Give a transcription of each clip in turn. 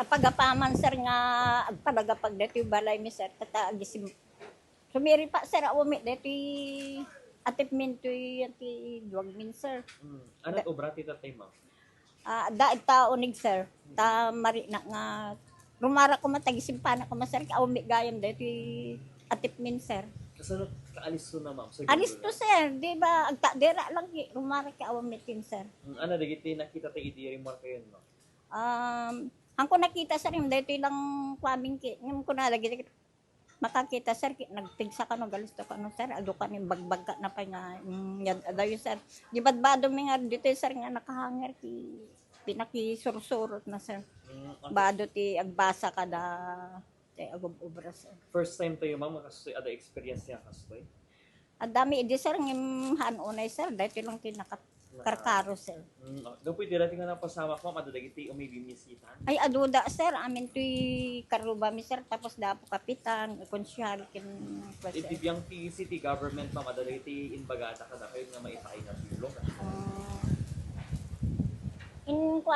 apagapaman sir nga agpalagapag dito yung balay mi sir tatagisim. Sumiri pa sir awami dito atipmin to yung duwag min sir. Ano obra ti tatay ma'am? Daig ta unig sir. Ta mari na nga rumara ko matagisim pa na ko masir awami gayam dito atipmin sir. Kasanot kaalis to na ma'am? Alis to sir, di ba agta dira lang rumara ka awami tin sir. Ano dagiti nakita tayo idiri mo kayo no? Ang ko nakita sir yung dito lang kwaming yung ko nalagi makakita sir nagtigsa ka no galis to ka no sir ado ka ni bagbag ka na pa nga yad adaw sir di ba mi nga dito sir nga nakahanger ti pinaki-sursurot na sir bado ti agbasa ka da ti agub-ubra sir. First time tayo ma'am makastoy ada experience niya kastoy? Dami idi sir ngim hanunay sir dito lang ti karkaro sir. Doon po dirating nga napasama ko, madadagiti o may bimisitan. Ay aduda sir, amin tuy karuba mi sir, tapos dapo kapitan, konsyal kin. Itibiyang ti city government ma madadagiti inbagata ka na kayo nga maipakay na tulong. In ko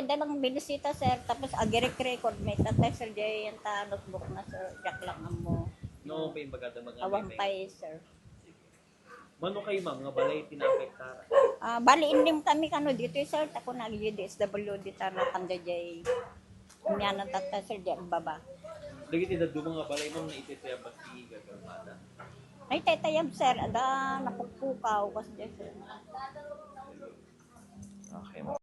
dalang binisita sir, tapos agirek record may tatay sir jay yung notebook na sir, jak lang amo. No, may inbagata mga awang pay sir. Mano kayo ma'am, nga balay tinapektaran? Bali indim kami kano dito sir, tako na DSW dito na kanjay umyanan tatay sir jay baba. Dagiti dadto mga balay ma'am na ititayabas ti gagalmada. Ay taytayab sir, ada napukpukaw kasi sir. Okay.